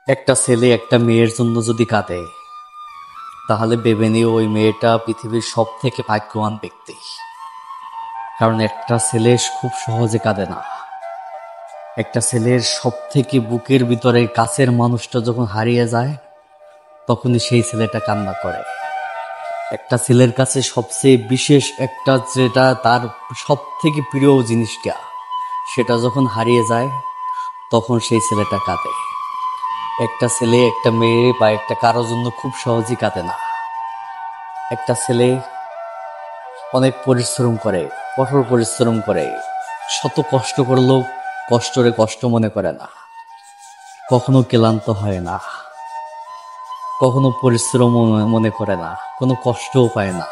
একটা ছেলে একটা মেয়ের জন্য যদি কাঁদে, তাহলে ভেবে নিও ওই মেয়েটা পৃথিবীর সব থেকে ভাগ্যবান ব্যক্তি। কারণ একটা ছেলে খুব সহজে কাঁদে না। একটা ছেলের সব থেকে বুকের ভিতরে কাছের মানুষটা যখন হারিয়ে যায়, তখনই সেই ছেলেটা কান্না করে। একটা ছেলের কাছে সবচেয়ে বিশেষ একটা, যেটা তার সব থেকে প্রিয় জিনিসটা, সেটা যখন হারিয়ে যায়, তখন সেই ছেলেটা কাঁদে। একটা ছেলে একটা মেয়ে বা একটা কারোর জন্য খুব সহজেই কাঁদে না। একটা ছেলে অনেক পরিশ্রম করে, কঠোর পরিশ্রম করে, শত কষ্ট করলেও কষ্টরে কষ্ট মনে করে না, কখনো ক্লান্ত হয় না, কখনো পরিশ্রম মনে করে না, কোনো কষ্টও পায় না।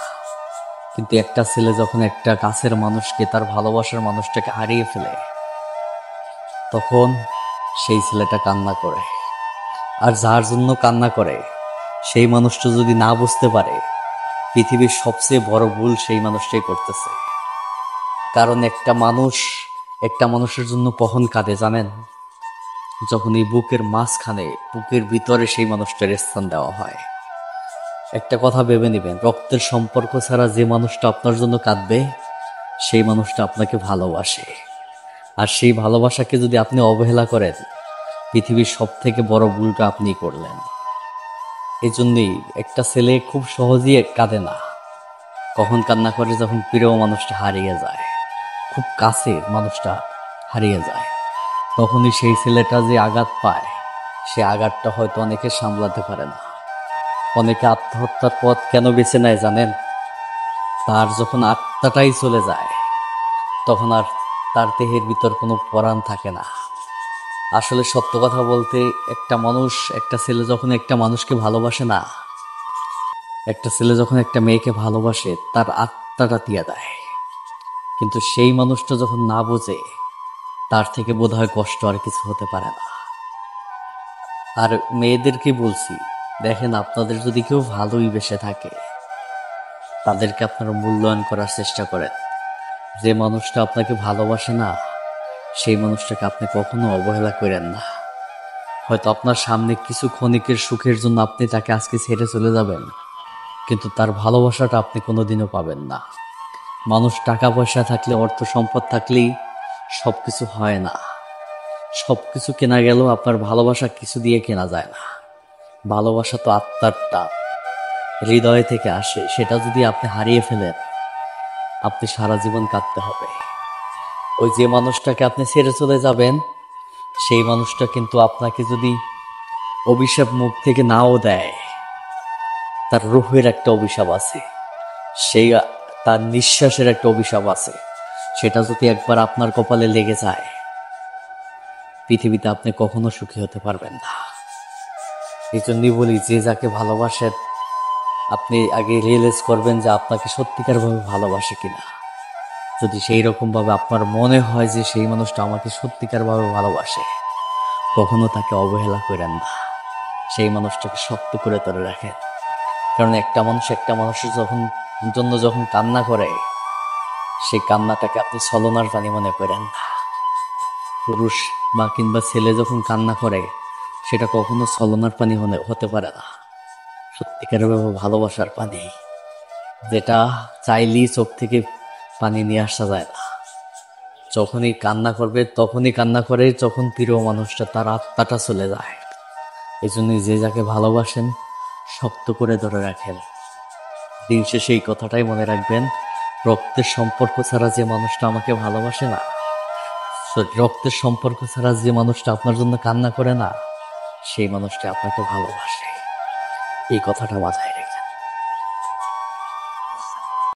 কিন্তু একটা ছেলে যখন একটা কাছের মানুষকে, তার ভালোবাসার মানুষটাকে হারিয়ে ফেলে, তখন সেই ছেলেটা কান্না করে। আর যার জন্য কান্না করে, সেই মানুষটা যদি না বুঝতে পারে, পৃথিবীর সবচেয়ে বড় ভুল সেই মানুষটাই করতেছে। কারণ একটা মানুষের জন্য কখন কাঁদে জানেন? যখন এই বুকের মাঝখানে, বুকের ভিতরে সেই মানুষটার স্থান দেওয়া হয়। একটা কথা ভেবে নেবেন, রক্তের সম্পর্ক ছাড়া যে মানুষটা আপনার জন্য কাঁদবে, সেই মানুষটা আপনাকে ভালোবাসে। আর সেই ভালোবাসাকে যদি আপনি অবহেলা করেন, পৃথিবীর সব থেকে বড় ভুলটা আপনি করলেন। এই জন্যই একটা ছেলে খুব সহজেই কাঁদে না। কখন কান্না করে? যখন প্রিয় মানুষটা হারিয়ে যায়, খুব কাছের মানুষটা হারিয়ে যায়, তখনই সেই ছেলেটা যে আঘাত পায়, সে আঘাতটা হয়তো অনেকে সামলাতে পারে না। অনেকে আত্মহত্যার পথ কেন বেছে নেয় জানেন? তার যখন আত্মাটাই চলে যায়, তখন আর তার দেহের ভিতর কোনো পরাণ থাকে না। আসলে সত্য কথা বলতে, একটা ছেলে যখন একটা মানুষকে ভালোবাসে না, একটা ছেলে যখন একটা মেয়েকে ভালোবাসে, তার আত্মাটা দিয়ে দেয়। কিন্তু সেই মানুষটা যখন না বোঝে, তার থেকে বোধহয় কষ্ট আর কিছু হতে পারে না। আর মেয়েদেরকে বলছি, দেখেন, আপনাদের যদি কেউ ভালোই বেসে থাকে, তাদেরকে আপনারা মূল্যায়ন করার চেষ্টা করেন। যে মানুষটা আপনাকে ভালোবাসে না, সেই মানুষটাকে আপনি কখনো অবহেলা করেন না। হয়তো আপনার সামনে কিছু ক্ষণিকের সুখের জন্য আপনি তাকে আজকে ছেড়ে চলে যাবেন, কিন্তু তার ভালোবাসাটা আপনি কোনোদিনও পাবেন না। মানুষ টাকা পয়সা থাকলে, অর্থ সম্পদ থাকলেই সব কিছু হয় না। সব কিছু কেনা গেলেও আপনার ভালোবাসা কিছু দিয়ে কেনা যায় না। ভালোবাসা তো আত্মার টান, হৃদয় থেকে আসে। সেটা যদি আপনি হারিয়ে ফেলেন, আপনি সারা জীবন কাঁদতে হবে। ওই যে মানুষটাকে আপনি ছেড়ে চলে যাবেন, সেই মানুষটা কিন্তু আপনাকে যদি অভিশাপ মুখ থেকে নাও দেয়, তার রূহের একটা অভিশাপ আছে, সেই তার নিঃশ্বাসের একটা অভিশাপ আছে। সেটা যদি একবার আপনার কপালে লেগে যায়, পৃথিবীতে আপনি কখনো সুখী হতে পারবেন না। এই জন্যই বলি, যে যাকে ভালোবাসেন, আপনি আগে রিয়েলাইজ করবেন যে আপনাকে সত্যিকারভাবে ভালোবাসে কিনা। যদি সেই রকমভাবে আপনার মনে হয় যে সেই মানুষটা আমাকে সত্যিকারভাবে ভালোবাসে, কখনো তাকে অবহেলা করেন না। সেই মানুষটাকে শক্ত করে ধরে রাখেন। কারণ একটা মানুষের যখন কান্না করে, সেই কান্নাটাকে আপনি ছলনার পানি মনে করেন না। পুরুষ বা কিংবা ছেলে যখন কান্না করে, সেটা কখনো ছলনার পানি হতে পারে না। সত্যিকারভাবে ভালোবাসার পানি, যেটা চাইলেই চোখ থেকে পানি নিয়ে আসা যায় না। যখনই কান্না করবে, তখনই কান্না করে যখন প্রিয় মানুষটা, তার আত্মাটা চলে যায়। এই জন্যই যে যাকে ভালোবাসেন, শক্ত করে ধরে রাখেন। দিন শেষে এই কথাটাই মনে রাখবেন, রক্তের সম্পর্ক ছাড়া যে মানুষটা আমাকে ভালোবাসে না, রক্তের সম্পর্ক ছাড়া যে মানুষটা আপনার জন্য কান্না করে না, সেই মানুষটা আপনাকে ভালোবাসে। এই কথাটা মাথায় রেখে